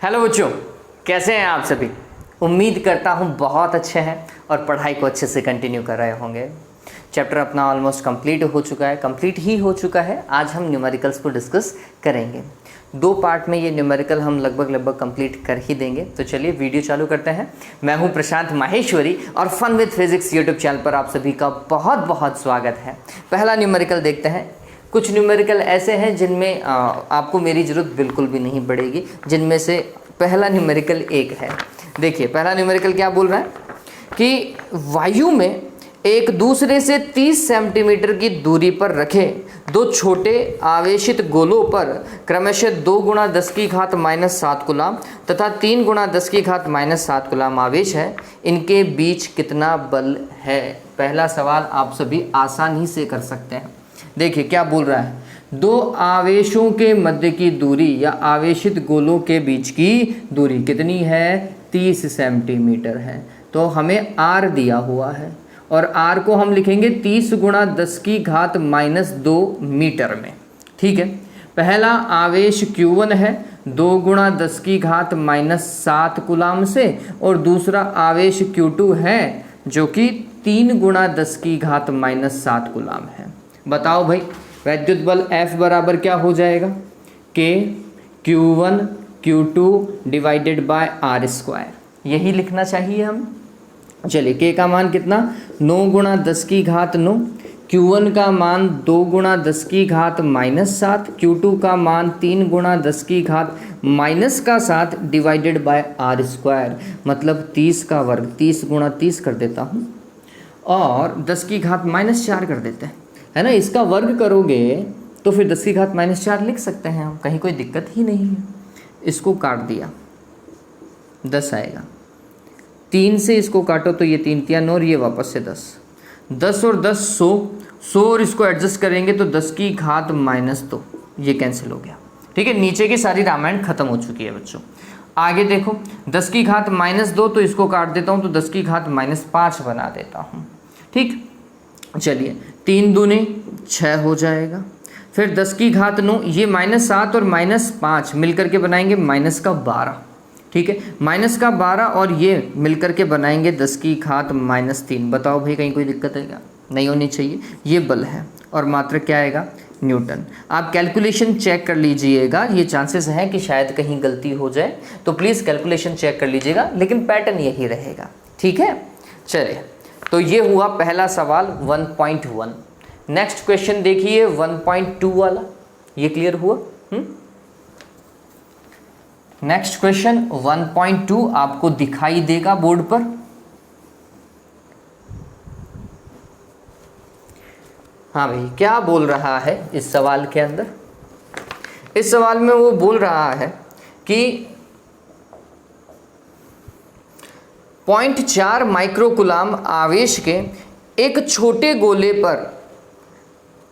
Hello बच्चों, कैसे हैं आप सभी। उम्मीद करता हूँ बहुत अच्छे हैं और पढ़ाई को अच्छे से कंटिन्यू कर रहे होंगे। चैप्टर अपना ऑलमोस्ट कंप्लीट हो चुका है। आज हम न्यूमेरिकल्स को डिस्कस करेंगे। 2 पार्ट में ये न्यूमेरिकल हम लगभग कंप्लीट कर ही देंगे। तो चलिए वीडियो चालू करते हैं। मैं हूँ प्रशांत माहेश्वरी और fun with physics YouTube channel पर आप सभी का बहुत स्वागत है। पहला न्यूमेरिकल देखते हैं। कुछ न्यूमेरिकल ऐसे हैं जिनमें आपको मेरी ज़रूरत बिल्कुल भी नहीं पड़ेगी, जिनमें से पहला न्यूमेरिकल एक है। देखिए पहला न्यूमेरिकल क्या बोल रहा है कि वायु में एक दूसरे से 30 सेंटीमीटर की दूरी पर रखे 2 छोटे आवेशित गोलों पर क्रमशः 2 गुणा 10 की घात -7 कूलाम तथा 3 गुणा 10 की घात -7 कूलाम आवेश है। इनके बीच कितना बल है। पहला सवाल आप सभी आसानी से कर सकते हैं। देखिए क्या बोल रहा है, 2 आवेशों के मध्य की दूरी या आवेशित गोलों के बीच की दूरी कितनी है, 30 सेंटीमीटर है। तो हमें r दिया हुआ है और r को हम लिखेंगे 30 गुणा 10 की घात -2 मीटर में। ठीक है, पहला आवेश Q1 है 2 गुणा 10 की घात -7 कूलाम से, और दूसरा आवेश Q2 है जो कि 3 गुणा 10 की घात -7 कूलाम है। बताओ भाई, वैद्युत बल F बराबर क्या हो जाएगा, K Q1 Q2 divided bye r²। यही लिखना चाहिए हम। चलिए K का मान कितना, 9 गुणा 10 की घात 9, Q1 का मान 2 गुणा 10 की घात -7, Q2 का मान 3 गुणा 10 की घात -7 डिवाइडेड बाय r², मतलब 30 का वर्ग। 30 गुणा 30 कर देता हूँ और 10 की घात -4 कर देते हैं, है ना। इसका वर्ग करोगे तो फिर 10 की घात -4 लिख सकते हैं हम, कहीं कोई दिक्कत ही नहीं है। इसको काट दिया 10 आएगा, 3 से इसको काटो तो ये 3 × 9 और ये वापस से 10, 10 और 10 100 और इसको एडजस्ट करेंगे तो 10 की घात -2, ये कैंसिल हो गया। ठीक है, नीचे की सारी रामायण खत्म हो चुकी है बच्चों। आगे देखो 10 की घात -2, तो इसको काट देता हूँ तो 10 की घात -5 बना देता हूँ। ठीक, चलिए 3 दूने 6 हो जाएगा। फिर 10 की घात 9, ये -7 और -5 मिलकर के बनाएंगे -12। ठीक है, -12 और ये मिलकर के बनाएंगे 10 की घात -3। बताओ भाई, कहीं कोई दिक्कत है क्या, नहीं होनी चाहिए। ये बल है और मात्र क्या आएगा, न्यूटन। आप कैलकुलेशन चेक कर लीजिएगा, ये चांसेस हैं कि शायद कहीं गलती हो जाए, तो प्लीज़ कैलकुलेशन चेक कर लीजिएगा, लेकिन पैटर्न यही रहेगा। ठीक है, चलिए तो ये हुआ पहला सवाल 1.1। नेक्स्ट क्वेश्चन देखिए 1.2 वाला, ये क्लियर हुआ। नेक्स्ट क्वेश्चन 1.2 आपको दिखाई देगा बोर्ड पर। हाँ भाई, क्या बोल रहा है इस सवाल के अंदर। इस सवाल में वो बोल रहा है कि 0.4 माइक्रोकूलाम आवेश के एक छोटे गोले पर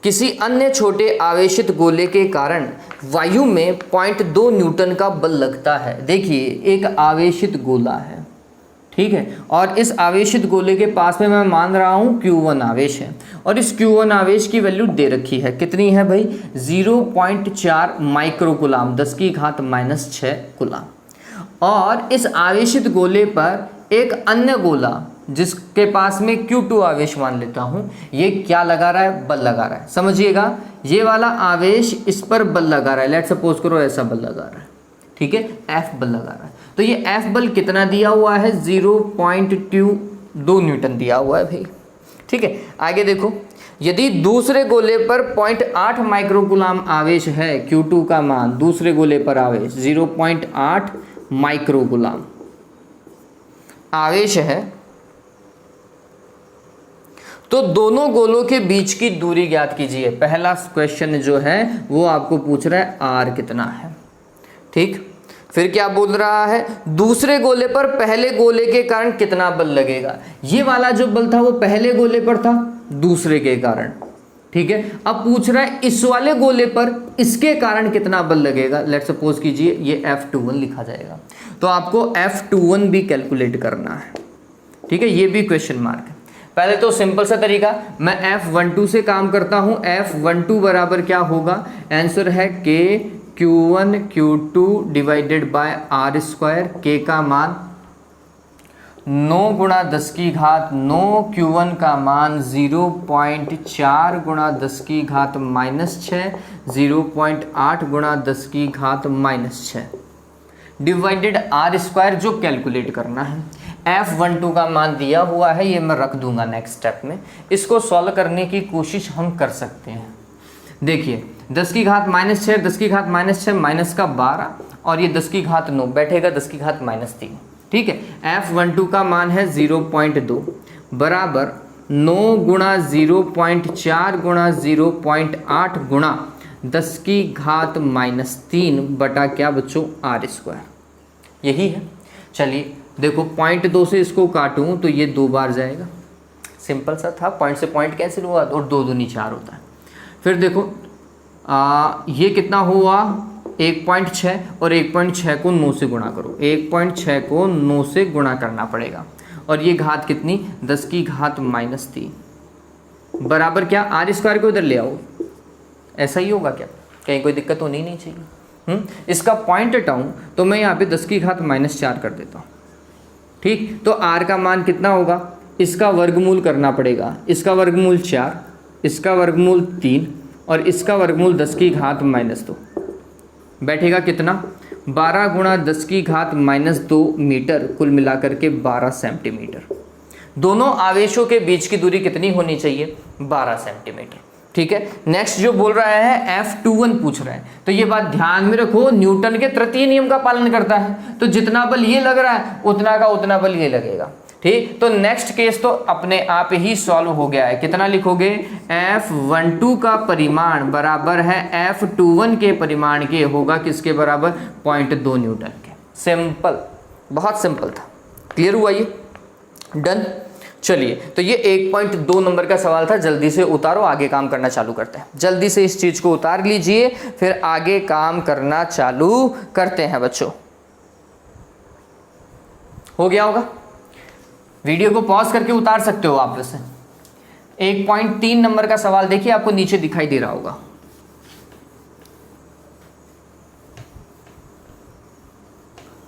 किसी अन्य छोटे आवेशित गोले के कारण वायु में 0.2 न्यूटन का बल लगता है। देखिए एक आवेशित गोला है, ठीक है, और इस आवेशित गोले के पास में मैं मान रहा हूँ Q1 आवेश है, और इस Q1 आवेश की वैल्यू दे रखी है। कितनी है भाई, 0.4 माइक्रोकूलाम, 10 की घात -6 कूलाम। और इस आवेशित गोले पर एक अन्य गोला जिसके पास में Q2 आवेश मान लेता हूं, ये क्या लगा रहा है, बल लगा रहा है। समझिएगा, ये वाला आवेश इस पर बल लगा रहा है। लेट सपोज करो ऐसा बल लगा रहा है, ठीक है, F बल लगा रहा है। तो ये F बल कितना दिया हुआ है, 0.2 न्यूटन दिया हुआ है भाई। ठीक है, आगे देखो, यदि दूसरे गोले पर 0.8 माइक्रोकूलाम आवेश है, Q2 का मान, दूसरे गोले पर आवेश 0.8 माइक्रोकूलाम आवेश है, तो दोनों गोलों के बीच की दूरी ज्ञात कीजिए। पहला क्वेश्चन जो है वो आपको पूछ रहा है r कितना है। ठीक, फिर क्या बोल रहा है, दूसरे गोले पर पहले गोले के कारण कितना बल लगेगा। ये वाला जो बल था वो पहले गोले पर था, दूसरे के कारण। ठीक है, अब पूछ रहा है इस वाले गोले पर इसके कारण कितना बल लगेगा। लेट सपोज कीजिए ये F21 लिखा जाएगा, तो आपको F21 भी कैलकुलेट करना है। ठीक है, ये भी क्वेश्चन मार्क है। पहले तो सिंपल सा तरीका, मैं F12 से काम करता हूं। F12 बराबर क्या होगा, आंसर है K Q1 Q2 divided by R square, K का मान 9 गुणा 10 की घात 9, Q1 का मान 0.4 गुणा 10 की घात -6, 0.8 गुणा 10 की घात -6 डिवाइडेड आर स्क्वायर जो कैलकुलेट करना है। F12 का मान दिया हुआ है, ये मैं रख दूंगा नेक्स्ट स्टेप में। इसको सॉल्व करने की कोशिश हम कर सकते हैं। देखिए 10 की घात -6, 10 की घात -6 माइनस का 12 और ये 10 की घात 9 बैठेगा 10 की घात -3। ठीक है, F12 का मान है 0.2 बराबर 9 गुणा 0.4 गुणा 0.8 गुणा 10 की घात -3 बटा क्या बच्चों आर स्क्वायर, यही है। चलिए देखो 0.2 से इसको काटूं तो ये 2 बार जाएगा, सिंपल सा था, पॉइंट से पॉइंट कैंसिल हुआ और 2 दूनी 4 होता है। फिर देखो ये कितना हुआ 1.6 और 1.6 को 9 से गुणा करो, 1.6 को 9 से गुणा करना पड़ेगा और ये घात कितनी 10 की घात -3 बराबर क्या आर स्क्वायर को इधर ले आओ, ऐसा ही होगा क्या, कहीं कोई दिक्कत होनी नहीं चाहिए। इसका पॉइंट हटाऊँ तो मैं यहाँ पे 10 की घात -4 कर देता हूँ। ठीक, तो r का मान कितना होगा, इसका वर्गमूल करना पड़ेगा, इसका वर्गमूल 4, इसका वर्गमूल 3 और इसका वर्गमूल 10 की घात -2 बैठेगा कितना 12 गुणा 10 की घात -2 मीटर, कुल मिलाकर के 12 सेंटीमीटर। दोनों आवेशों के बीच की दूरी कितनी होनी चाहिए 12 सेंटीमीटर। ठीक है, नेक्स्ट जो बोल रहा है F21 पूछ रहा है, तो ये बात ध्यान में रखो, न्यूटन के तृतीय नियम का पालन करता है, तो जितना बल ये लग रहा है उतना का उतना बल ये लगेगा। ठीक, तो नेक्स्ट केस तो अपने आप ही सॉल्व हो गया है। कितना लिखोगे F12 का परिमाण बराबर है F21 के परिमाण के, होगा किसके बराबर 0.2 न्यूटन के। सिंपल, बहुत सिंपल था, क्लियर हुआ ये, डन। चलिए, तो ये 1.2 नंबर का सवाल था, जल्दी से उतारो, आगे काम करना चालू करते हैं। जल्दी से इस चीज को उतार लीजिए, फिर आगे काम करना चालू करते हैं बच्चों। हो गया होगा, वीडियो को पॉज करके उतार सकते हो आप। वैसे 1.3 नंबर का सवाल देखिए, आपको नीचे दिखाई दे रहा होगा।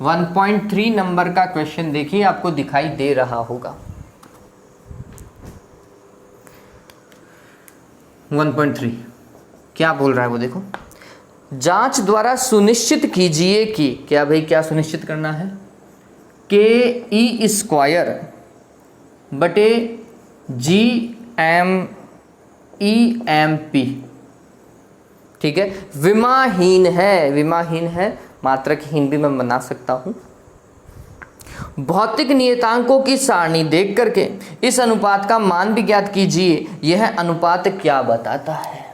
वन 1.3 नंबर का क्वेश्चन देखिए, आपको दिखाई दे रहा होगा। 1.3 क्या बोल रहा है वो देखो, जांच द्वारा सुनिश्चित कीजिए कि, क्या भाई क्या सुनिश्चित करना है, के ई स्क्वायर बटे G M E M P, ठीक है, विमाहीन है, विमाहीन है, मात्रकहीन भी मैं बना सकता हूं। भौतिक नियतांकों की सारणी देख करके इस अनुपात का मान भी ज्ञात कीजिए, यह अनुपात क्या बताता है।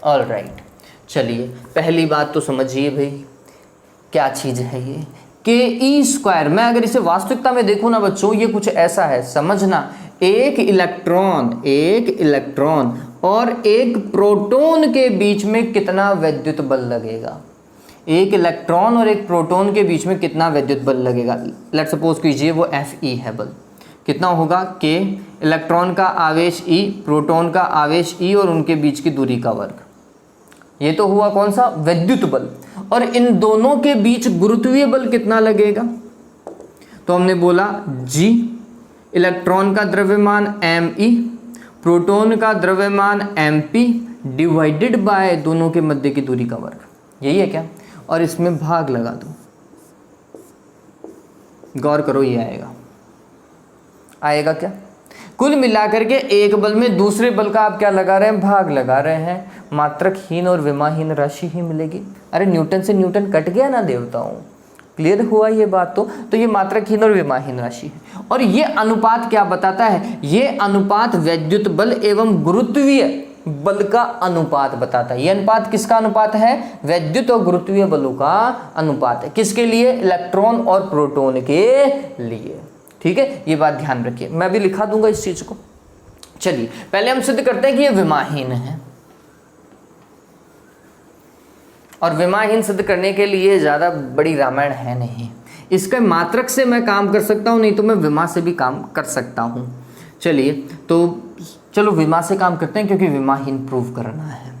ऑल राइट, चलिए पहली बात तो समझिए भाई क्या चीज़ है ये के ई स्क्वायर। मैं अगर इसे वास्तविकता में देखूँ ना बच्चों, ये कुछ ऐसा है, समझना, एक इलेक्ट्रॉन और एक प्रोटॉन के बीच में कितना विद्युत बल लगेगा, एक इलेक्ट्रॉन और एक प्रोटॉन के बीच में कितना विद्युत बल लगेगा। लेट सपोज कीजिए वो Fe है बल, कितना होगा के, इलेक्ट्रॉन का आवेश E, प्रोटॉन का आवेश E और उनके बीच की दूरी का वर्ग। ये तो हुआ कौन सा विद्युत बल, और इन दोनों के बीच गुरुत्वीय बल कितना लगेगा, तो हमने बोला G, इलेक्ट्रॉन का द्रव्यमान Me, प्रोटॉन का द्रव्यमान Mp डिवाइडेड बाय दोनों के मध्य की दूरी का वर्ग, यही है क्या, और इसमें भाग लगा दो, गौर करो ये आएगा क्या, कुल मिलाकर के एक बल में दूसरे बल का आप क्या लगा रहे हैं, भाग लगा रहे हैं, मात्रकहीन और विमाहीन राशि ही मिलेगी। अरे न्यूटन से न्यूटन कट गया ना देवताओं, क्लियर हुआ ये बात। तो ये मात्रकहीन और विमाहीन राशि है, और ये अनुपात क्या बताता है, ये अनुपात वैद्युत बल एवं गुरुत्वीय बल का अनुपात बताता है। ये अनुपात किसका अनुपात है, वैद्युत और गुरुत्वीय बलों का अनुपात है, किसके लिए, इलेक्ट्रॉन और प्रोटॉन के लिए। ठीक है, ये बात ध्यान रखिए, मैं भी लिखा दूंगा इस चीज को। चलिए पहले हम सिद्ध करते हैं कि ये विमाहीन है, और विमाहीन सिद्ध करने के लिए ज़्यादा बड़ी रामायण है नहीं, इसके मात्रक से मैं काम कर सकता हूँ, नहीं तो मैं विमा से भी काम कर सकता हूँ। चलिए तो चलो विमा से काम करते हैं, क्योंकि विमाहीन प्रूव करना है।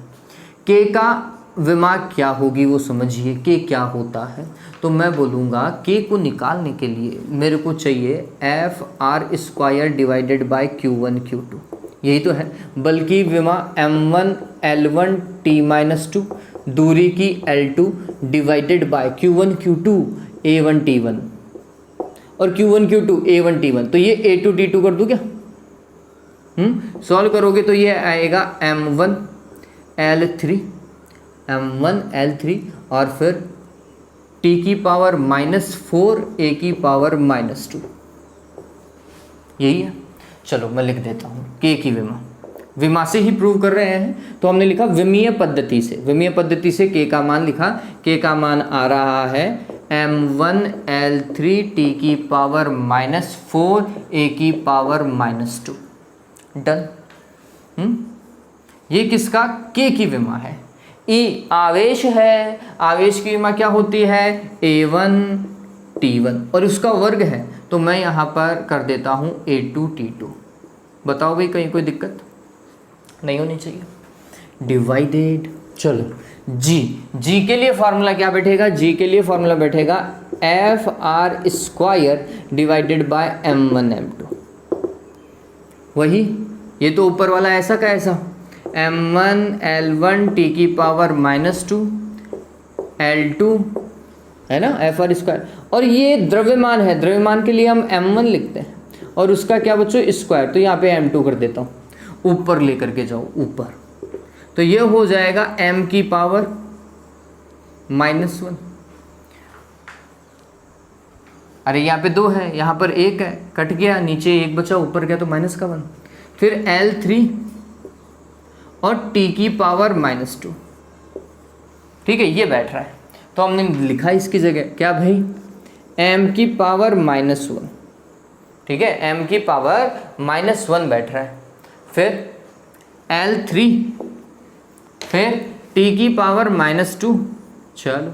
के का विमा क्या होगी वो समझिए, के क्या होता है। तो मैं बोलूँगा के को निकालने के लिए मेरे को चाहिए F R square divided by Q1 Q2, यही तो है। बल्कि विमा M1 L1 T-2 दूरी की L2 divided by Q1 Q2 A1 T1 और Q1 Q2 A1 T1, तो ये A2 T2 कर दूँ क्या? सॉल्व करोगे तो ये आएगा M1 L3 और फिर t की पावर -4 a की पावर -2, यही है। चलो मैं लिख देता हूँ k की विमा से ही प्रूव कर रहे हैं, तो हमने लिखा विमीय पद्धति से k का मान लिखा। k का मान आ रहा है M1 L3 t की पावर -4 a की पावर -2। डन। ये किसका? k की विमा है। ई आवेश है, आवेश की विमा क्या होती है? A1 T1 और उसका वर्ग है, तो मैं यहाँ पर कर देता हूँ A2 T2। बताओ भाई, कहीं कोई दिक्कत नहीं होनी चाहिए। डिवाइडेड, चलो जी के लिए फॉर्मूला क्या बैठेगा? जी के लिए फॉर्मूला बैठेगा F R square divided by M1 M2। वही, ये तो ऊपर वाला ऐसा का ऐसा M1 L1 t की पावर -2 L2 है ना, एफ आर स्क्वायर। और ये द्रव्यमान है, द्रव्यमान के लिए हम M1 लिखते हैं और उसका क्या बच्चों? स्क्वायर। तो यहाँ पे M2 कर देता हूँ, ऊपर लेकर के जाओ ऊपर, तो ये हो जाएगा m की पावर -1। अरे यहाँ पे 2 है, यहाँ पर 1 है, कट गया, नीचे 1 बचा, ऊपर गया तो -1। फिर L3 और t की पावर -2, ठीक है, ये बैठ रहा है। तो हमने लिखा इसकी जगह क्या भाई? m की पावर -1, ठीक है, m की पावर -1 बैठ रहा है। फिर L3, फिर t की पावर -2। चलो,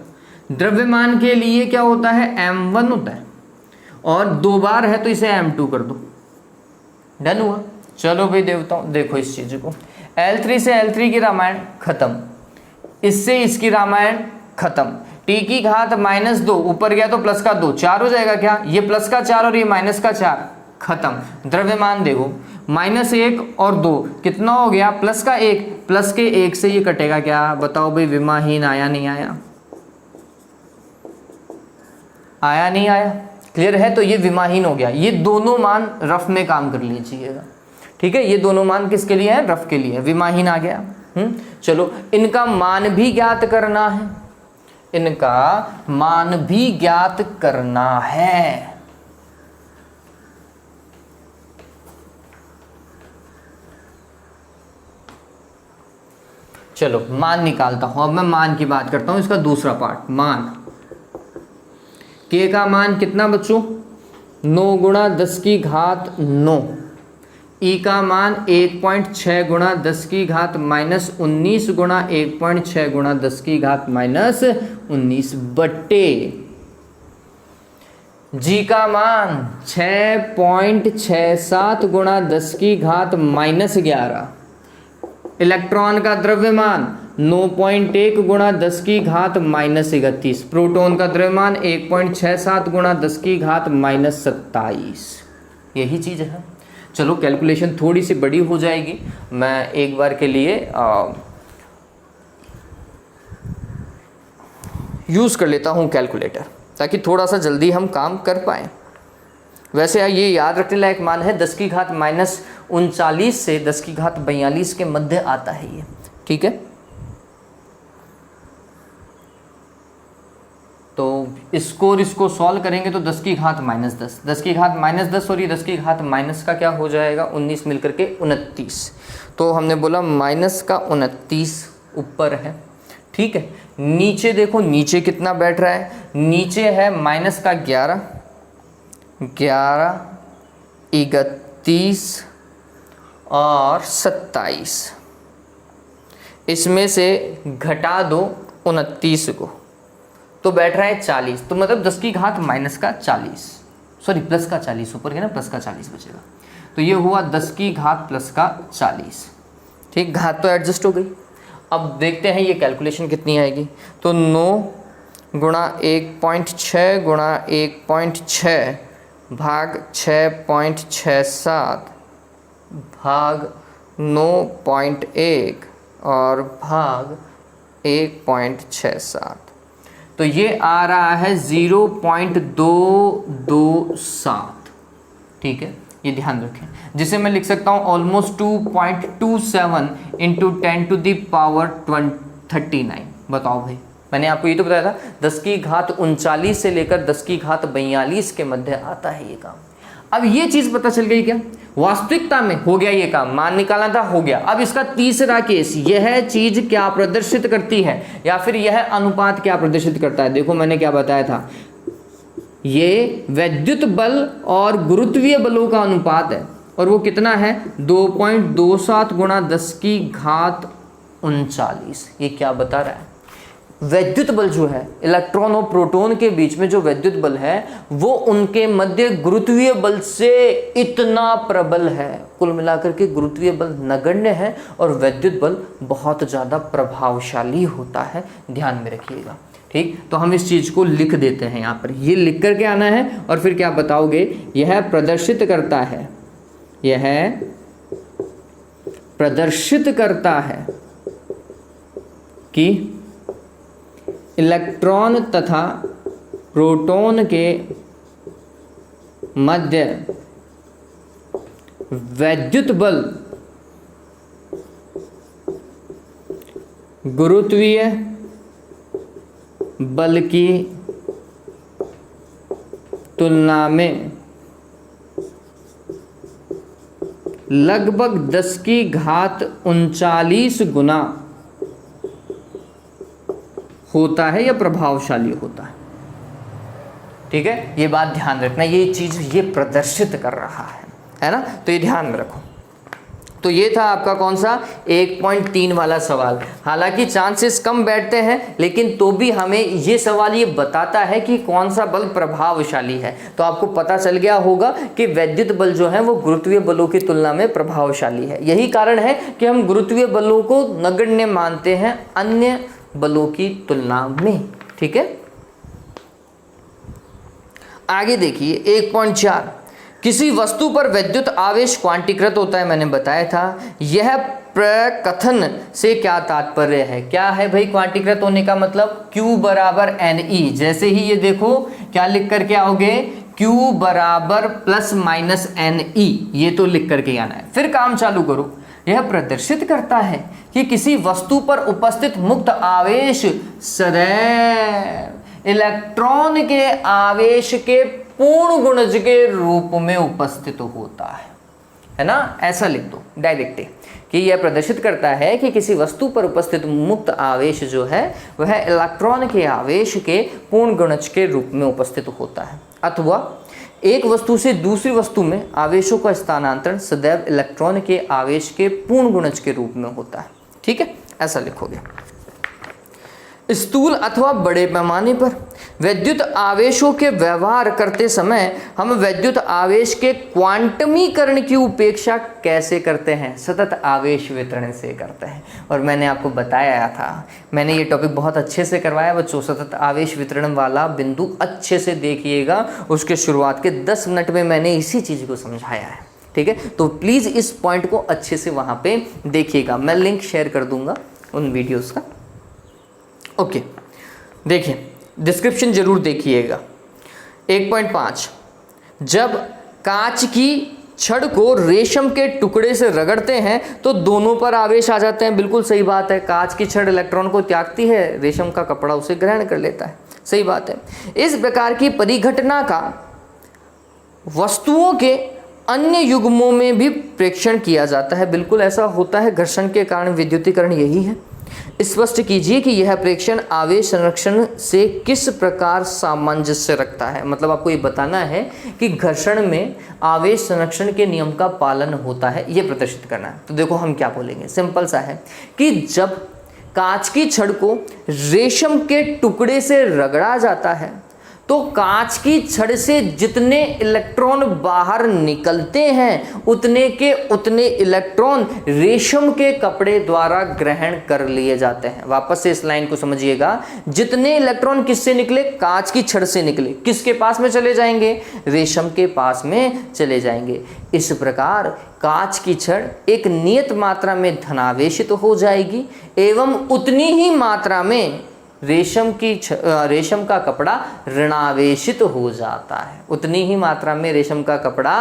द्रव्यमान के लिए क्या होता है? M1 होता है, और 2 बार है तो इसे M2 कर दो। डन हुआ। चलो भाई देवताओं, देखो इस चीज़ को, L3 से L3 की रामायण खत्म, इससे इसकी रामायण खत्म। t की घात -2 ऊपर गया तो प्लस का 2, 4 हो जाएगा क्या? ये प्लस का 4 और ये माइनस का 4, खत्म। द्रव्यमान देखो, -1 और 2 कितना हो गया? प्लस का 1, प्लस के 1 से ये कटेगा क्या? बताओ भाई, विमाहीन आया नहीं आया? आया नहीं आया? क्लियर है? तो ये विमाहीन हो गया। ये दोनों मान रफ में काम कर लीजिएगा, ठीक है। ये दोनों मान किसके लिए है? रफ के लिए। विमाहीन आ गया। चलो, इनका मान भी ज्ञात करना है, इनका मान भी ज्ञात करना है। चलो मान निकालता हूं। अब मैं मान की बात करता हूं, इसका दूसरा पार्ट, मान। k का मान कितना बच्चों? 9 गुणा 10 की घात 9। ई का मान 1.6 गुणा 10 की घात -19 गुणा 1.6 गुणा 10 की घात -19 बट्टे जी का मान 6.67 गुणा 10 की घात -11। इलेक्ट्रॉन का द्रव्यमान 9.1 गुणा 10 की घात -31। प्रोटॉन का द्रव्यमान 1.67 गुणा 10 की घात -27। यही चीज़ है। चलो, कैलकुलेशन थोड़ी सी बड़ी हो जाएगी, मैं एक बार के लिए यूज़ कर लेता हूँ कैलकुलेटर, ताकि थोड़ा सा जल्दी हम काम कर पाएँ। वैसे ये याद रखने लायक मान है, 10 की घात -39 से 10 की घात 42 के मध्य आता है ये, ठीक है। तो इसको सॉल्व करेंगे तो 10 की घात -10, 10 की घात -10 और ये 10 की घात माइनस का क्या हो जाएगा? 19 मिलकर के 29। तो हमने बोला -29 ऊपर है, ठीक है। नीचे देखो, नीचे कितना बैठ रहा है? नीचे है -11, 31 और 27। इसमें से घटा दो 29 को, तो बैठ रहा है 40। तो मतलब 10 की घात प्लस का 40 ऊपर है ना, प्लस का 40 बचेगा। तो ये हुआ 10 की घात प्लस का 40, ठीक। घात तो एडजस्ट हो गई। अब देखते हैं ये कैलकुलेशन कितनी आएगी। तो 9 गुणा 1.6 गुणा 1.6 भाग 6.67 भाग 9.1 और भाग 1.67, तो ये आ रहा है 0.227। ठीक है, ये ध्यान रखें, जिसे मैं लिख सकता हूँ ऑलमोस्ट 2.27 इंटू 10⁻39। बताओ भाई, मैंने आपको ये तो बताया था 10 की घात 39 से लेकर 10 की घात 42 के मध्य आता है ये काम। अब ये चीज़ पता चल गई क्या, वास्तविकता में हो गया ये काम, मान निकालना था, हो गया। अब इसका तीसरा केस, यह चीज़ क्या प्रदर्शित करती है या फिर यह अनुपात क्या प्रदर्शित करता है। देखो मैंने क्या बताया था, ये वैद्युत बल और गुरुत्वीय बलों का अनुपात है, और वो कितना है 2.27 गुणा 10 की घात 39। ये क्या बता रहा है, वैद्युत बल जो है इलेक्ट्रॉन और प्रोटॉन के बीच में जो वैद्युत बल है वो उनके मध्य गुरुत्वीय बल से इतना प्रबल है। कुल मिलाकर के गुरुत्वीय बल नगण्य है और वैद्युत बल बहुत ज़्यादा प्रभावशाली होता है, ध्यान में रखिएगा। ठीक, तो हम इस चीज़ को लिख देते हैं यहाँ पर, ये लिख करके आना है और फिर क्या बताओगे, यह प्रदर्शित करता है, यह प्रदर्शित करता है कि इलेक्ट्रॉन तथा प्रोटॉन के मध्य वैद्युत बल गुरुत्वीय बल की तुलना में लगभग 10 की घात 39 गुना होता है या प्रभावशाली होता है। ठीक है, ये बात ध्यान रखना, ये चीज़ ये प्रदर्शित कर रहा है ना, तो ये ध्यान में रखो। तो ये था आपका कौन सा 1.3 वाला सवाल। हालांकि चांसेस कम बैठते हैं, लेकिन तो भी हमें ये सवाल ये बताता है कि कौन सा बल प्रभावशाली है। तो आपको पता चल गया होगा कि वैद्युत बल जो है वो गुरुत्वीय बलों की तुलना में प्रभावशाली है। यही कारण है कि हम गुरुत्वीय बलों को नगण्य मानते हैं अन्य बलों की तुलना में। ठीक है, आगे देखिए 1.4, किसी वस्तु पर वैद्युत आवेश क्वांटीकृत होता है, मैंने बताया था। यह प्रकथन से क्या तात्पर्य है, क्या है भाई क्वांटीकृत होने का मतलब, Q बराबर NE। जैसे ही ये देखो क्या लिख करके आओगे, Q बराबर प्लस माइनस NE, ये तो लिख करके आना है। फिर काम चालू करो, यह प्रदर्शित करता है कि किसी वस्तु पर उपस्थित मुक्त आवेश सदैव इलेक्ट्रॉन के आवेश के पूर्ण गुणज के रूप में उपस्थित होता है ना, ऐसा लिख दो डायरेक्ट कि यह प्रदर्शित करता है कि किसी वस्तु पर उपस्थित मुक्त आवेश जो है वह इलेक्ट्रॉन के आवेश के पूर्ण गुणज के रूप में उपस्थित होता है, अथवा एक वस्तु से दूसरी वस्तु में आवेशों का स्थानांतरण सदैव इलेक्ट्रॉन के आवेश के पूर्ण गुणज के रूप में होता है। ठीक है, ऐसा लिखोगे। स्थूल अथवा बड़े पैमाने पर वैद्युत आवेशों के व्यवहार करते समय हम वैद्युत आवेश के क्वांटमीकरण की उपेक्षा कैसे करते हैं, सतत आवेश वितरण से करते हैं। और मैंने आपको बताया था, मैंने ये टॉपिक बहुत अच्छे से करवाया बच्चों, सतत आवेश वितरण वाला बिंदु अच्छे से देखिएगा, उसके शुरुआत के 10 मिनट में मैंने इसी चीज़ को समझाया है। ठीक है, तो प्लीज़ इस पॉइंट को अच्छे से वहाँ पे देखिएगा, मैं लिंक शेयर कर दूंगा उन वीडियोज़ का। ओके, देखिए डिस्क्रिप्शन जरूर देखिएगा। 1.5, जब कांच की छड़ को रेशम के टुकड़े से रगड़ते हैं तो दोनों पर आवेश आ जाते हैं। बिल्कुल सही बात है, कांच की छड़ इलेक्ट्रॉन को त्यागती है, रेशम का कपड़ा उसे ग्रहण कर लेता है, सही बात है। इस प्रकार की परिघटना का वस्तुओं के अन्य युग्मों में भी प्रेक्षण किया जाता है। बिल्कुल ऐसा होता है, घर्षण के कारण विद्युतीकरण यही है। स्पष्ट कीजिए कि यह प्रेक्षण आवेश संरक्षण से किस प्रकार सामंजस्य रखता है। मतलब आपको ये बताना है कि घर्षण में आवेश संरक्षण के नियम का पालन होता है, ये प्रदर्शित करना है। तो देखो हम क्या बोलेंगे, सिंपल सा है कि जब कांच की छड़ को रेशम के टुकड़े से रगड़ा जाता है तो कांच की छड़ से जितने इलेक्ट्रॉन बाहर निकलते हैं उतने के उतने इलेक्ट्रॉन रेशम के कपड़े द्वारा ग्रहण कर लिए जाते हैं। वापस से इस लाइन को समझिएगा, जितने इलेक्ट्रॉन किससे निकले, कांच की छड़ से निकले, किसके पास में चले जाएंगे, रेशम के पास में चले जाएंगे। इस प्रकार कांच की छड़ एक नियत मात्रा में धनावेशित हो जाएगी एवं उतनी ही मात्रा में रेशम का कपड़ा ऋणावेशित हो जाता है। उतनी ही मात्रा में रेशम का कपड़ा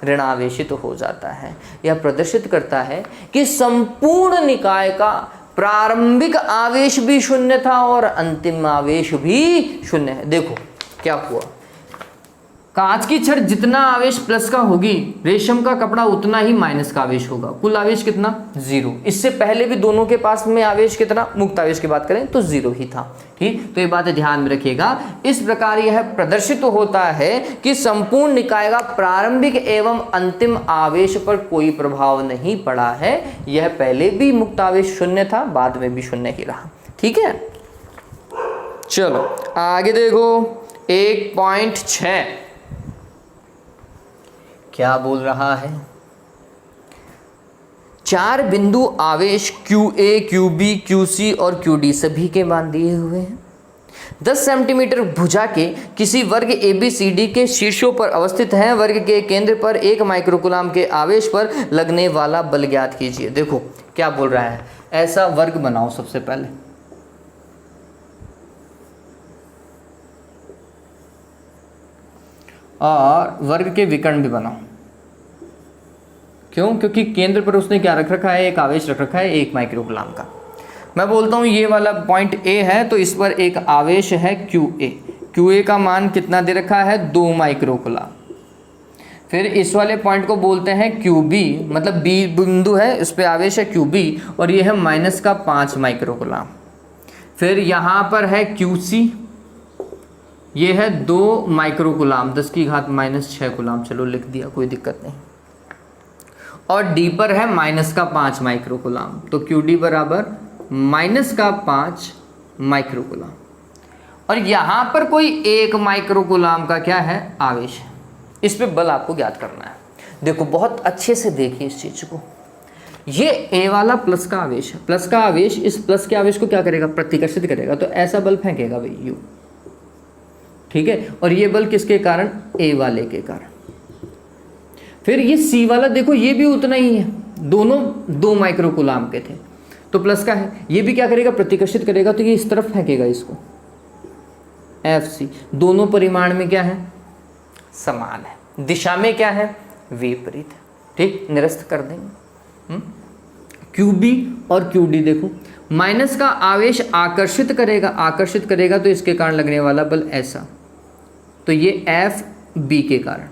ऋणावेशित हो जाता है। यह प्रदर्शित करता है कि संपूर्ण निकाय का प्रारंभिक आवेश भी शून्य था और अंतिम आवेश भी शून्य है। देखो क्या हुआ, कांच की छड़ जितना आवेश प्लस का होगी, रेशम का कपड़ा उतना ही माइनस का आवेश होगा। कुल आवेश कितना, 0। इससे पहले भी दोनों के पास में आवेश कितना, मुक्त आवेश की बात करें तो 0 ही था। ठीक, तो ये बात ध्यान में रखिएगा। इस प्रकार यह प्रदर्शित होता है कि संपूर्ण निकाय का प्रारंभिक एवं अंतिम आवेश पर कोई प्रभाव नहीं पड़ा है। यह पहले भी मुक्त आवेश शून्य था, बाद में भी शून्य ही रहा। ठीक है, चलो आगे देखो 1.6 क्या बोल रहा है। 4 बिंदु आवेश QA, QB, QC और QD सभी के मान दिए हुए हैं। 10 सेंटीमीटर भुजा के किसी वर्ग ABCD के शीर्षों पर अवस्थित हैं। वर्ग के केंद्र पर 1 माइक्रोकूलम के आवेश पर लगने वाला बल ज्ञात कीजिए। देखो क्या बोल रहा है, ऐसा वर्ग बनाओ सबसे पहले, और वर्ग के विकर्ण भी बनाओ। क्यों, क्योंकि केंद्र पर उसने क्या रख रखा है, एक आवेश रख रखा है 1 माइक्रोकूलम का। मैं बोलता हूँ ये वाला पॉइंट A है तो इस पर एक आवेश है QA। QA का मान कितना दे रखा है, 2 माइक्रोकूलम। फिर इस वाले पॉइंट को बोलते हैं QB, मतलब B बिंदु है, उस पर आवेश है QB और ये है -5 माइक्रोकूलम। फिर यहाँ पर है QC, ये है 2 माइक्रोकूलम, 10⁻⁻6 कूलम, चलो लिख दिया, कोई दिक्कत नहीं। और D पर है -5 माइक्रोकूलम, तो QD बराबर -5 माइक्रोकूलम। और यहाँ पर कोई 1 माइक्रोकूलम का क्या है, आवेश है। इस पे बल आपको ज्ञात करना है। देखो बहुत अच्छे से देखिए इस चीज को, ये A वाला प्लस का आवेश है। प्लस का आवेश इस प्लस के आवेश को क्या करेगा, प्रतिकर्षित करेगा, तो ऐसा बल फेंकेगा भाई U। ठीक है, और ये बल किसके कारण, A वाले के कारण। फिर ये C वाला देखो, ये भी उतना ही है, दोनों 2 माइक्रोकूलम के थे, तो प्लस का है, ये भी क्या करेगा, प्रतिकर्षित करेगा, तो ये इस तरफ फेंकेगा इसको, FC। दोनों परिमाण में क्या है, समान है, दिशा में क्या है, विपरीत। ठीक, निरस्त कर देंगे। QB और QD देखो, माइनस का आवेश आकर्षित करेगा तो इसके कारण लगने वाला बल ऐसा, तो ये FB के कारण।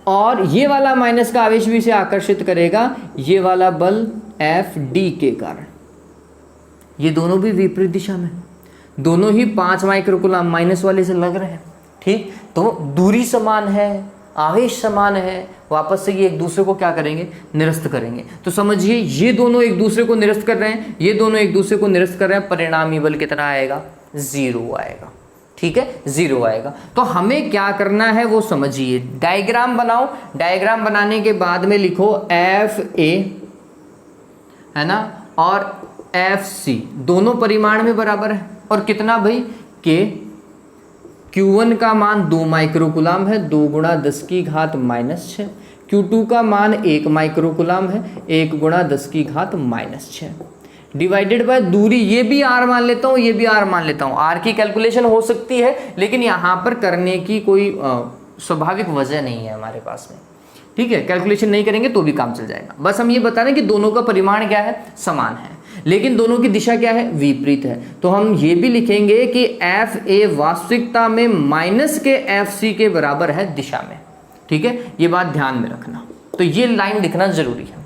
और ये वाला माइनस का आवेश भी इसे आकर्षित करेगा, ये वाला बल FD के कारण। ये दोनों भी विपरीत दिशा में, दोनों ही 5 माइक्रोकूलम माइनस वाले से लग रहे हैं। ठीक, तो दूरी समान है, आवेश समान है, वापस से ये एक दूसरे को क्या करेंगे, निरस्त करेंगे। तो समझिए ये दोनों एक दूसरे को निरस्त कर रहे हैं, ये दोनों एक दूसरे को निरस्त कर रहे हैं, परिणामी बल कितना आएगा, 0 आएगा। ठीक है, 0 आएगा। तो हमें क्या करना है वो समझिए, डायग्राम बनाओ। डायग्राम बनाने के बाद में लिखो FA है ना, और FC दोनों परिमाण में बराबर है, और कितना भाई, K। Q1 का मान 2 माइक्रोकूलम है, 2 × 10⁻⁻6। Q2 का मान 1 माइक्रोकूलम है, 1 × 10⁻⁻6 डिवाइडेड बाय दूरी। ये भी R मान लेता हूँ, ये भी R मान लेता हूँ। R की कैलकुलेशन हो सकती है, लेकिन यहाँ पर करने की कोई स्वाभाविक वजह नहीं है हमारे पास में। ठीक है, कैलकुलेशन नहीं करेंगे तो भी काम चल जाएगा। बस हम ये बता रहे हैं कि दोनों का परिमाण क्या है, समान है, लेकिन दोनों की दिशा क्या है, विपरीत है। तो हम ये भी लिखेंगे कि FA वास्तविकता में माइनस के FC के बराबर है दिशा में। ठीक है, ये बात ध्यान में रखना, तो ये लाइन लिखना जरूरी है।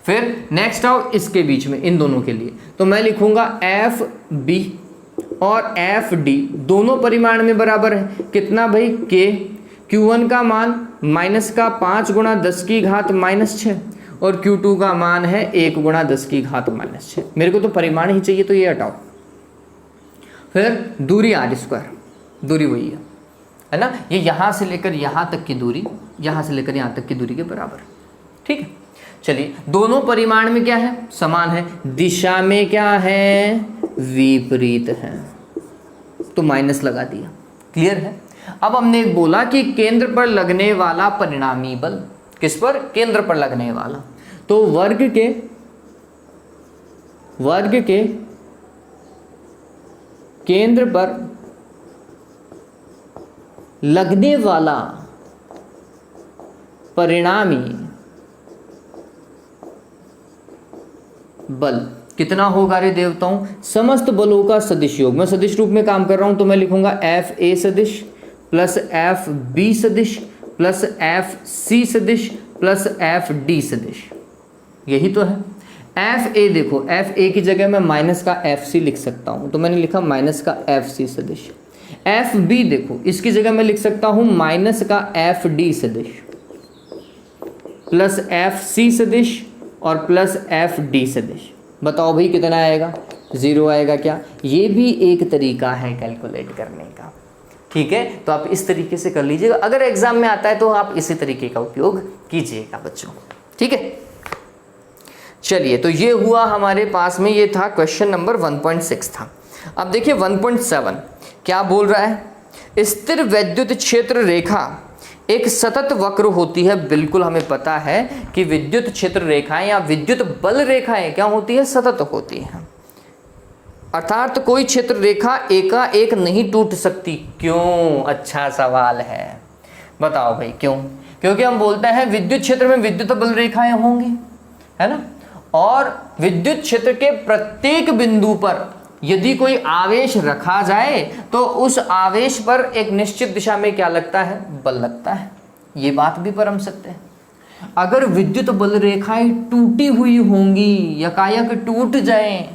फिर नेक्स्ट आओ इसके बीच में, इन दोनों के लिए, तो मैं लिखूंगा FB और FD दोनों परिमाण में बराबर है, कितना भाई, K। Q1 का मान -5 × 10⁻⁻6 और Q2 का मान है 1 × 10⁻⁻6। मेरे को तो परिमाण ही चाहिए, तो ये हटाओ। फिर दूरी R², दूरी वही है, है ना, ये यहाँ से लेकर यहाँ तक की दूरी, यहाँ से लेकर यहाँ तक की दूरी के बराबर। ठीक है, चलिए दोनों परिमाण में क्या है, समान है, दिशा में क्या है, विपरीत है, तो माइनस लगा दिया। क्लियर है। अब हमने बोला कि केंद्र पर लगने वाला परिणामी बल, किस पर, केंद्र पर लगने वाला, तो वर्ग के केंद्र पर लगने वाला परिणामी बल कितना होगा रे देवताओं, समस्त बलों का सदिश योग। मैं सदिश रूप में काम कर रहा हूं तो मैं लिखूंगा एफ ए सदिश प्लस एफ बी सदिश प्लस एफ सी सदिश प्लस एफ डी सदिश, यही तो है। एफ ए देखो, एफ ए की जगह मैं माइनस का एफ सी लिख सकता हूं, तो मैंने लिखा माइनस का एफ सी सदिश। एफ बी देखो, इसकी जगह मैं लिख सकता हूं माइनस का एफ डी सदिश प्लस एफ सी सदिश और प्लस एफ डी सदिश। बताओ भाई कितना आएगा, 0 आएगा क्या। ये भी एक तरीका है कैलकुलेट करने का। ठीक है, तो आप इस तरीके से कर लीजिएगा, अगर एग्जाम में आता है तो आप इसी तरीके का उपयोग कीजिएगा बच्चों। ठीक है, चलिए तो ये हुआ हमारे पास में, ये था क्वेश्चन नंबर 1.6 था। अब देखिए 1.7 क्या बोल रहा है, स्थिर वैद्युत क्षेत्र रेखा एक सतत वक्र होती है। बिल्कुल हमें पता है कि विद्युत क्षेत्र रेखाएं या विद्युत बल रेखाएं क्या होती है, सतत होती हैं। अर्थात कोई क्षेत्र रेखा एकाएक नहीं टूट सकती। क्यों, अच्छा सवाल है, बताओ भाई क्यों। क्योंकि हम बोलते हैं विद्युत क्षेत्र में विद्युत बल रेखाएं होंगी, है ना, और विद्युत क्षेत्र के प्रत्येक बिंदु पर यदि कोई आवेश रखा जाए तो उस आवेश पर एक निश्चित दिशा में क्या लगता है, बल लगता है। ये बात भी पर हम सकते हैं। अगर विद्युत बल रेखाएं टूटी हुई होंगी, यकायक टूट जाएं,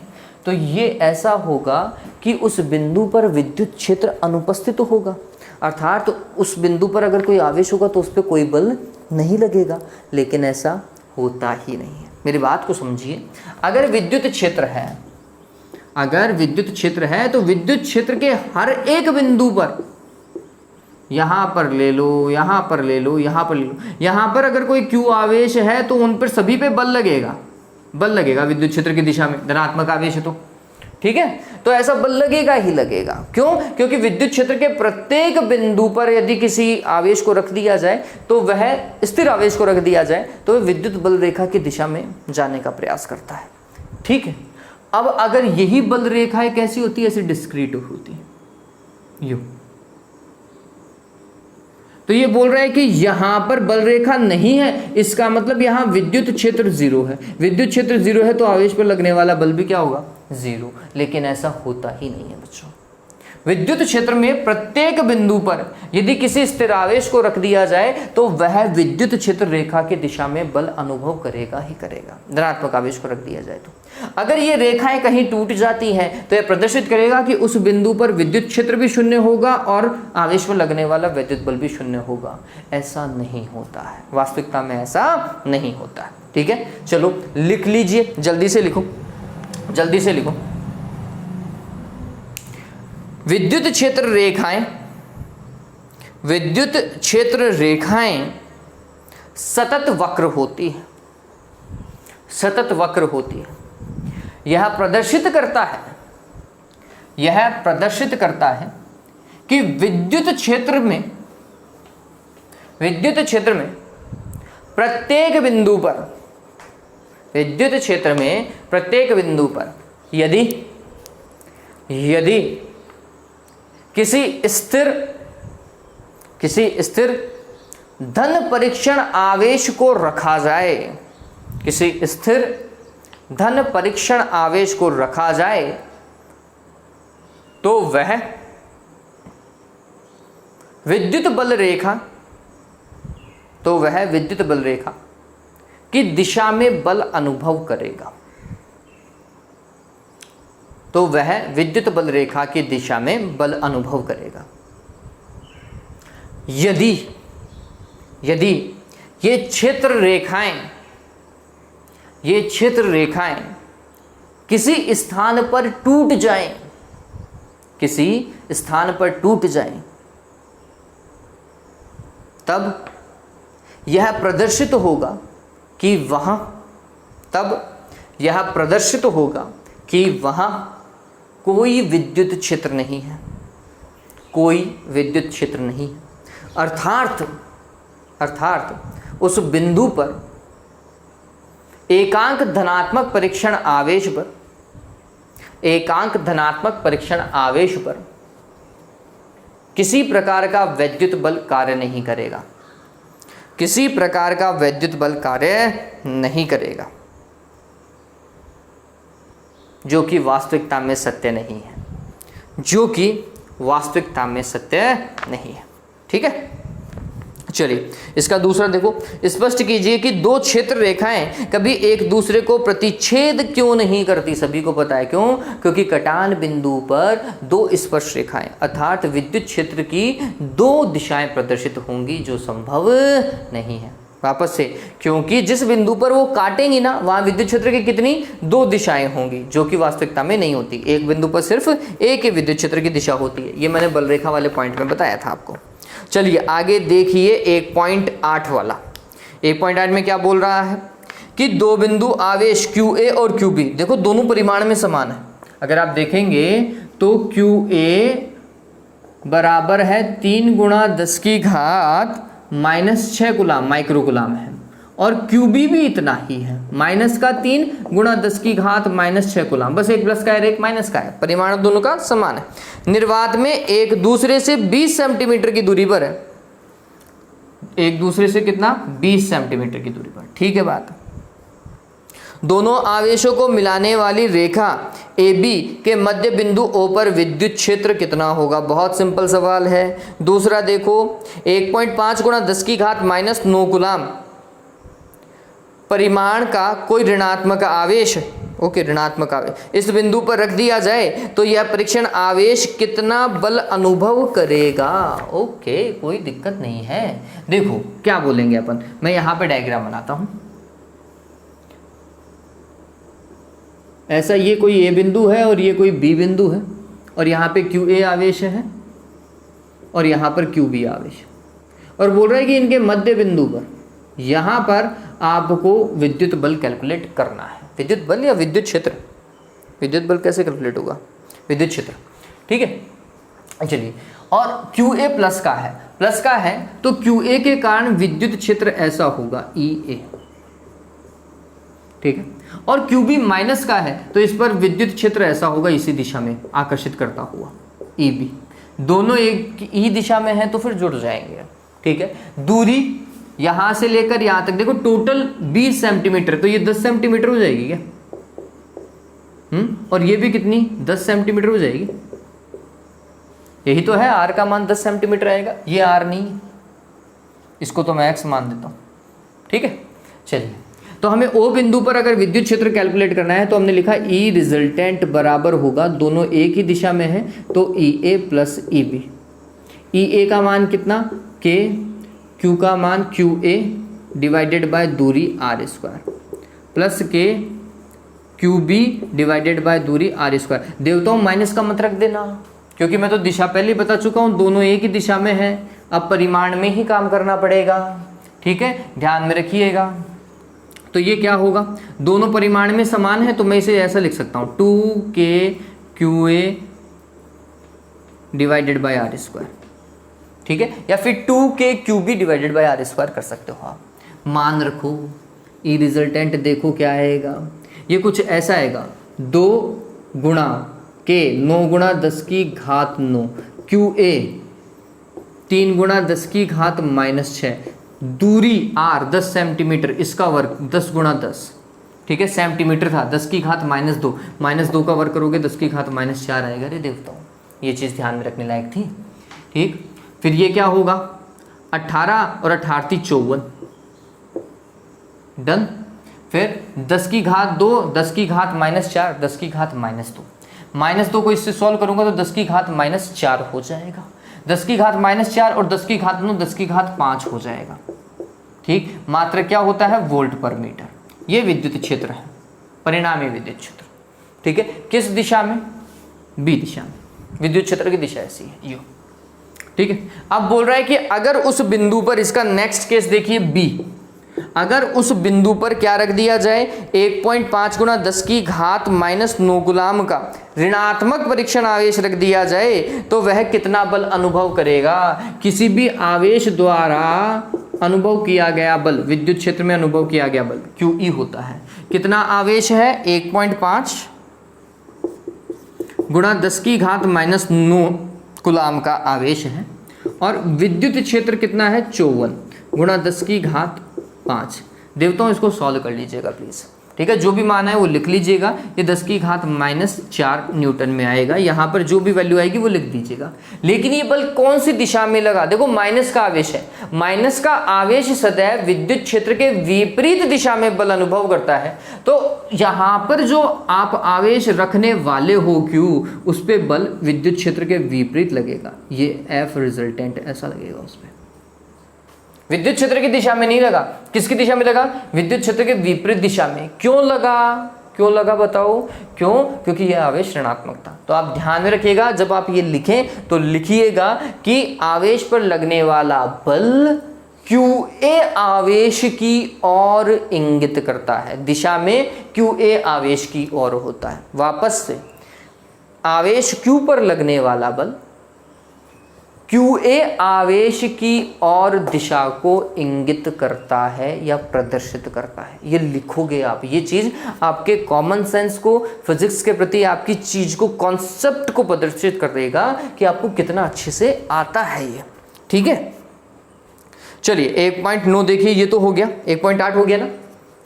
तो ये ऐसा होगा कि उस बिंदु पर विद्युत क्षेत्र अनुपस्थित होगा। अर्थात तो उस बिंदु पर अगर कोई आवेश होगा तो उस पर कोई बल नहीं लगेगा, लेकिन ऐसा होता ही नहीं है। मेरी बात को समझिए, अगर विद्युत क्षेत्र है तो विद्युत क्षेत्र के हर एक बिंदु पर, यहाँ पर ले लो, यहाँ पर ले लो, यहाँ पर ले लो, यहाँ पर अगर कोई Q आवेश है तो उन पर सभी पे बल लगेगा विद्युत क्षेत्र की दिशा में, धनात्मक आवेश है तो। ठीक है, तो ऐसा बल लगेगा ही लगेगा। क्यों, क्योंकि विद्युत क्षेत्र के प्रत्येक बिंदु पर यदि किसी आवेश को रख दिया जाए तो वह स्थिर आवेश को रख दिया जाए तो वह विद्युत बल रेखा की दिशा में जाने का प्रयास करता है। ठीक है, अब अगर यही बल रेखाएं कैसी होती है, ऐसी डिस्क्रीट होती है, यूं। तो ये बोल रहा है कि यहां पर बल रेखा नहीं है, इसका मतलब यहां विद्युत क्षेत्र 0 है। विद्युत क्षेत्र 0 है तो आवेश पर लगने वाला बल भी क्या होगा, 0। लेकिन ऐसा होता ही नहीं है बच्चों। विद्युत क्षेत्र में प्रत्येक बिंदु पर यदि किसी स्थिर आवेश को रख दिया जाए तो वह विद्युत क्षेत्र रेखा की दिशा में बल अनुभव करेगा ही करेगा, धनात्मक आवेश को रख दिया जाए तो। अगर ये रेखाएं कहीं टूट जाती हैं तो यह प्रदर्शित करेगा कि उस बिंदु पर विद्युत क्षेत्र भी 0 होगा और आवेश पर लगने वाला विद्युत बल भी 0 होगा। ऐसा नहीं होता है, वास्तविकता में ऐसा नहीं होता है। ठीक है, चलो लिख लीजिए, जल्दी से लिखो। विद्युत क्षेत्र रेखाएं सतत वक्र होती है। यह प्रदर्शित करता है कि विद्युत क्षेत्र में प्रत्येक बिंदु पर यदि किसी स्थिर धन परीक्षण आवेश को रखा जाए, तो वह विद्युत बल रेखा की दिशा में बल अनुभव करेगा। यदि ये क्षेत्र रेखाएं किसी स्थान पर टूट जाएं, तब यह प्रदर्शित होगा कि वहाँ कोई विद्युत क्षेत्र नहीं है, कोई विद्युत क्षेत्र नहीं है। अर्थात उस बिंदु पर एकांक धनात्मक परीक्षण आवेश पर किसी प्रकार का वैद्युत बल कार्य नहीं करेगा, किसी प्रकार का वैद्युत बल कार्य नहीं करेगा, जो कि वास्तविकता में सत्य नहीं है, जो कि वास्तविकता में सत्य नहीं है। ठीक है, चलिए इसका दूसरा देखो। स्पष्ट कीजिए कि दो क्षेत्र रेखाएं कभी एक दूसरे को प्रतिच्छेद क्यों नहीं करती। सभी को पता है क्यों, क्योंकि कटान बिंदु पर दो स्पर्श रेखाएं अर्थात विद्युत क्षेत्र की दो दिशाएं प्रदर्शित होंगी, जो संभव नहीं है। वापस से, क्योंकि जिस बिंदु पर वो काटेंगी ना, वहां विद्युत क्षेत्र की कितनी, दो दिशाएं होंगी, जो कि वास्तविकता में नहीं होती। एक बिंदु पर सिर्फ एक ही विद्युत क्षेत्र की दिशा होती है। ये मैंने बल रेखा वाले पॉइंट में बताया था आपको। चलिए आगे देखिए 1.8 वाला। 1.8 में क्या बोल रहा है कि दो बिंदु आवेश QA और QB, देखो दोनों परिमाण में समान है। अगर आप देखेंगे तो QA बराबर है 3 × 10⁻⁻⁶ गुलाम माइक्रो गुलाम है, और QB भी इतना ही है, -3 × 10⁻⁻⁶ गुलाम। बस एक प्लस का है एक माइनस का है, परिमाण दोनों का समान है। निर्वात में एक दूसरे से 20 सेंटीमीटर की दूरी पर है, एक दूसरे से कितना, 20 सेंटीमीटर की दूरी पर। ठीक है बात। दोनों आवेशों को मिलाने वाली रेखा AB के मध्य बिंदु O पर विद्युत क्षेत्र कितना होगा। बहुत सिंपल सवाल है। दूसरा देखो 1.5 × 10⁻⁻⁹ गुलाम परिमाण का कोई ऋणात्मक आवेश, ओके ऋणात्मक आवेश इस बिंदु पर रख दिया जाए तो यह परीक्षण आवेश कितना बल अनुभव करेगा। ओके कोई दिक्कत नहीं है। देखो क्या बोलेंगे अपन, मैं यहाँ पे डायग्राम बनाता हूँ। ऐसा ये कोई A बिंदु है और ये कोई B बिंदु है, और यहाँ पे QA आवेश है और यहाँ पर QB आवेश, और बोल रहा है कि इनके मध्य बिंदु पर यहाँ पर आपको विद्युत बल कैलकुलेट करना है। विद्युत बल या विद्युत क्षेत्र, विद्युत बल कैसे कैलकुलेट होगा, विद्युत क्षेत्र। ठीक है चलिए, और QA प्लस का है तो QA के कारण विद्युत क्षेत्र ऐसा होगा EA। ठीक है, और QB माइनस का है तो इस पर विद्युत क्षेत्र ऐसा होगा इसी दिशा में आकर्षित करता हुआ EB। दोनों एक ही दिशा में है तो फिर जुड़ जाएंगे। ठीक है, दूरी यहां से लेकर यहां तक देखो टोटल 20 सेंटीमीटर, तो ये 10 सेंटीमीटर हो जाएगी क्या, और ये भी कितनी 10 सेंटीमीटर हो जाएगी। यही तो है, R का मान 10 सेंटीमीटर आएगा, ये R नहीं है, इसको तो मैं X मान देता हूं। ठीक है चलिए, तो हमें O बिंदु पर अगर विद्युत क्षेत्र कैलकुलेट करना है तो हमने लिखा E रिजल्टेंट बराबर होगा, दोनों एक ही दिशा में है तो EA प्लस EB। EA का मान कितना K, Q का मान QA डिवाइडेड बाय दूरी R² plus K QB divided by दूरी R²। देवताओं माइनस का मत रख देना, क्योंकि मैं तो दिशा पहले ही बता चुका हूँ, दोनों एक ही दिशा में है, अब परिमाण में ही काम करना पड़ेगा। ठीक है, ध्यान में रखिएगा। तो ये क्या होगा, दोनों परिमाण में समान है तो मैं इसे ऐसा लिख सकता हूँ 2K QA divided by R²। ठीक है, या फिर 2K QB divided by R² कर सकते हो आप। मान रखो ई रिजल्टेंट देखो क्या आएगा, ये कुछ ऐसा आएगा 2 गुणा K 9 × 10⁻⁹ QA 3 × 10⁻⁻⁶, दूरी R 10 सेंटीमीटर, इसका वर्ग 10 × 10। ठीक है, सेंटीमीटर था 10⁻⁻2, -2 का वर्ग करोगे 10⁻⁻4 आएगा। रे देवताओं, ये चीज़ ध्यान में रखने लायक थी। ठीक, फिर ये क्या होगा 18 और 18 54 डन। फिर 10⁻2 10⁻⁻4 10⁻⁻2 -2 को इससे सॉल्व करूंगा तो 10⁻⁻4 हो जाएगा। 10⁻⁻4 और 10⁻9 10⁻5 हो जाएगा। ठीक, मात्र क्या होता है वोल्ट पर मीटर। ये विद्युत क्षेत्र है, परिणामी विद्युत क्षेत्र। ठीक है, किस दिशा में, B दिशा में। विद्युत क्षेत्र की दिशा ऐसी है यू। ठीक है। अब बोल रहा है कि अगर उस बिंदु पर, इसका नेक्स्ट केस देखिए बी, अगर उस बिंदु पर क्या रख दिया जाए, 1.5 गुणा 10 की घात -9 गुलाम का ऋणात्मक परीक्षण आवेश रख दिया जाए तो वह कितना बल अनुभव करेगा। किसी भी आवेश द्वारा अनुभव किया गया बल, विद्युत क्षेत्र में अनुभव किया गया बल QE होता है। कितना आवेश है, 1.5 गुणा 10 की घात -9 कूलाम का आवेश है, और विद्युत क्षेत्र कितना है, 54 गुणा 10 की घात 5। देवताओं इसको सॉल्व कर लीजिएगा प्लीज, ठीक है। जो भी मान है वो लिख लीजिएगा। ये 10 की घात -4 न्यूटन में आएगा। यहाँ पर जो भी वैल्यू आएगी वो लिख दीजिएगा। लेकिन ये बल कौन सी दिशा में लगा, देखो माइनस का आवेश है, माइनस का आवेश सदैव विद्युत क्षेत्र के विपरीत दिशा में बल अनुभव करता है। तो यहाँ पर जो आप आवेश रखने वाले हो Q, उस पर बल विद्युत क्षेत्र के विपरीत लगेगा। ये F रिजल्टेंट ऐसा लगेगा उस पर, विद्युत क्षेत्र की दिशा में नहीं लगा। किसकी दिशा में लगा, विद्युत क्षेत्र के विपरीत दिशा में। क्यों लगा, क्यों लगा बताओ, क्यों, क्योंकि यह आवेश ऋणात्मक था। तो आप ध्यान में रखिएगा, जब आप ये लिखें तो लिखिएगा कि आवेश पर लगने वाला बल QA आवेश की ओर इंगित करता है, दिशा में QA आवेश की ओर होता है। वापस से, आवेश Q पर लगने वाला बल QA आवेश की और दिशा को इंगित करता है या प्रदर्शित करता है। ये लिखोगे आप, ये चीज आपके कॉमन सेंस को, फिजिक्स के प्रति आपकी चीज को, कॉन्सेप्ट को प्रदर्शित कर देगा कि आपको कितना अच्छे से आता है ये, ठीक है। चलिए 1.9 देखिए, ये तो हो गया, 1.8 हो गया ना,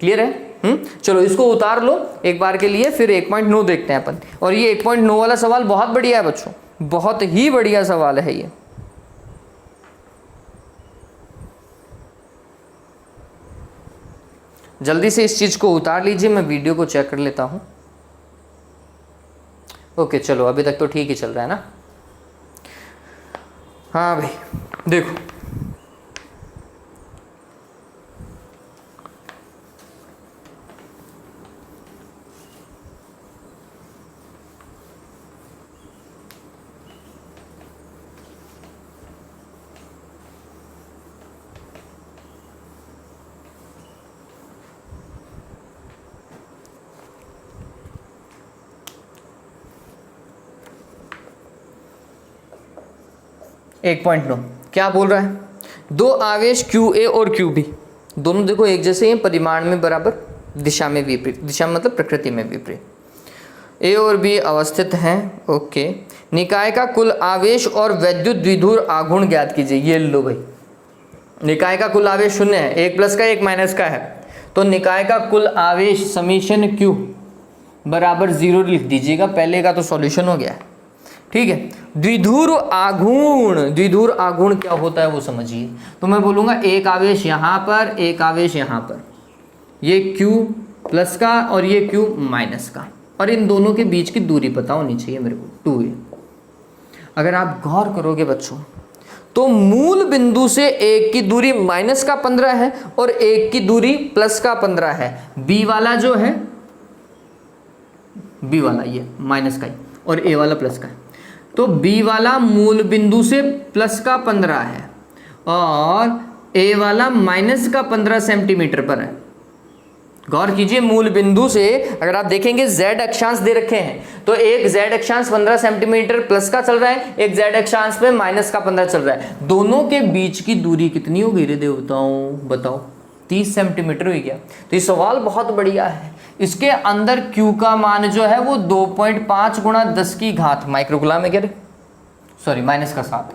क्लियर है। चलो इसको उतार लो एक बार के लिए, फिर 1.9 देखते हैं अपन। और ये 1.9 वाला सवाल बहुत बढ़िया है बच्चों, बहुत ही बढ़िया सवाल है ये। जल्दी से इस चीज को उतार लीजिए, मैं वीडियो को चेक कर लेता हूं। ओके चलो, अभी तक तो ठीक ही चल रहा है ना। हाँ भाई देखो, एक पॉइंट नो क्या बोल रहा है, दो आवेश QA और QB दोनों देखो एक जैसे हैं, परिमाण में बराबर, दिशा में विपरीत, दिशा मतलब प्रकृति में विपरीत। A और B अवस्थित हैं, ओके। निकाय का कुल आवेश और वैद्युत द्विध्रुव आघूर्ण ज्ञात कीजिए। ये लो भाई, निकाय का कुल आवेश 0 है, एक प्लस का एक माइनस का है, तो निकाय का कुल आवेश समीशन Q बराबर 0 लिख दीजिएगा। पहले का तो सॉल्यूशन हो गया है, ठीक है। द्विध्रुव आघूर्ण, द्विध्रुव आघूर्ण क्या होता है वो समझिए। तो मैं बोलूंगा एक आवेश यहाँ पर, एक आवेश यहाँ पर, ये Q प्लस का और ये Q माइनस का, और इन दोनों के बीच की दूरी पता होनी चाहिए मेरे को, 2a। अगर आप गौर करोगे बच्चों तो मूल बिंदु से एक की दूरी -15 है और एक की दूरी +15 है। B वाला जो है, B वाला ये माइनस का ही और A वाला प्लस का है, तो B वाला मूल बिंदु से +15 है और A वाला -15 सेंटीमीटर पर है। गौर कीजिए, मूल बिंदु से अगर आप देखेंगे z अक्षांश दे रखे हैं, तो एक z अक्षांश 15 सेंटीमीटर प्लस का चल रहा है, एक z अक्षांश पे -15 चल रहा है। दोनों के बीच की दूरी कितनी हो गई रे देवताओं, बताओ, 30 सेंटीमीटर हो गया। तो ये सवाल बहुत बढ़िया है। इसके अंदर Q का मान जो है वो 2.5 गुणा 10 की घात माइक्रोकुलाम है, क्या रे, सॉरी -7,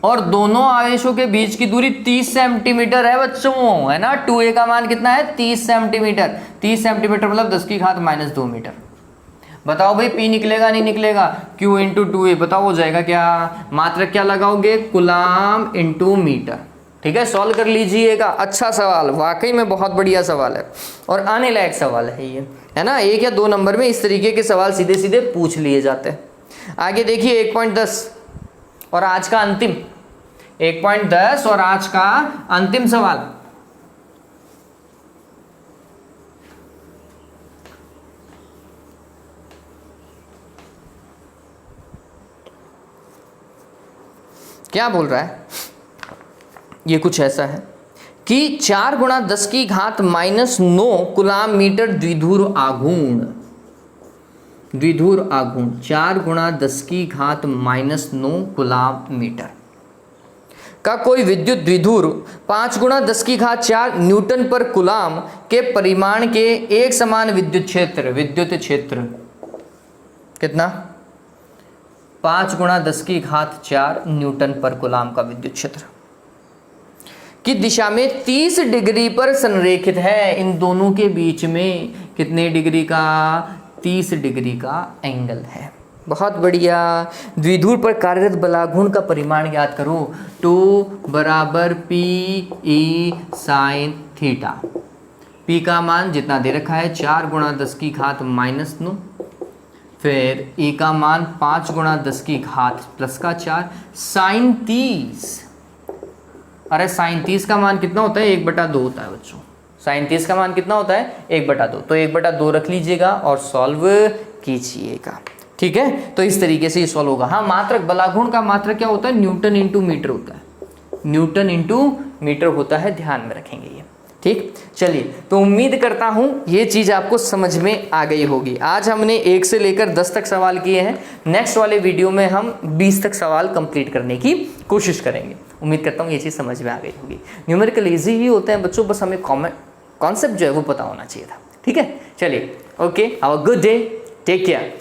और दोनों आवेशों के बीच की दूरी 30 सेंटीमीटर है बच्चों, है ना। 2a का मान कितना है, 30 सेंटीमीटर, 30 सेंटीमीटर मतलब 10 की घात -2 मीटर। बताओ भाई P निकलेगा नहीं निकलेगा, Q इंटू 2a, बताओ हो जाएगा क्या, मात्रक क्या लगाओगे, कुलाम इंटू मीटर, ठीक है। सॉल्व कर लीजिएगा। अच्छा सवाल, वाकई में बहुत बढ़िया सवाल है और आने लायक सवाल है ये, है ना। 1 या 2 नंबर में इस तरीके के सवाल सीधे सीधे पूछ लिए जाते हैं। आगे देखिए 1.10 और आज का अंतिम, 1.10 और आज का अंतिम सवाल। क्या बोल रहा है, ये कुछ ऐसा है कि 4 गुणा 10 की घात -9 कूलाम मीटर द्विध्रुव आघूर्ण, द्विध्रुव आघूर्ण 4 गुणा 10 की घात -9 कूलाम मीटर का कोई विद्युत द्विध्रुव 5 गुणा 10 की घात 4 न्यूटन पर कूलाम के परिमाण के एक समान विद्युत क्षेत्र कितना, 5 गुणा 10 की घात 4 न्यूटन पर कूलाम का विद्युत क्षेत्र की दिशा में 30 डिग्री पर संरेखित है। इन दोनों के बीच में कितने डिग्री का, 30 डिग्री का एंगल है। बहुत बढ़िया। द्विध्रुव पर कार्यरत बलाघूर्ण का परिमाण याद करो, टू बराबर P E sine theta. P का मान जितना दे रखा है 4 गुणा 10 की घात -9, फिर ई का मान 5 गुणा 10 की घात +4 साइन 30। अरे साइन 30 का मान कितना होता है, 1/2 होता है बच्चों। साइन 30 का मान कितना होता है, 1/2। तो 1/2 रख लीजिएगा और सॉल्व कीजिएगा, ठीक है। तो इस तरीके से ये सॉल्व होगा। हाँ, मात्रक बलाघूर्ण का मात्रक क्या होता है, न्यूटन इंटू मीटर होता है, न्यूटन इंटू मीटर होता है, ध्यान में रखेंगे ये, ठीक। चलिए, तो उम्मीद करता हूँ ये चीज़ आपको समझ में आ गई होगी। आज हमने 1 से लेकर 10 तक सवाल किए हैं। नेक्स्ट वाले वीडियो में हम 20 तक सवाल कंप्लीट करने की कोशिश करेंगे। उम्मीद करता हूँ ये चीज़ समझ में आ गई होगी। न्यूमेरिकल इजी ही होते हैं बच्चों, बस हमें कॉन्सेप्ट जो है वो पता होना चाहिए था, ठीक है। चलिए, okay, have a good day, take care.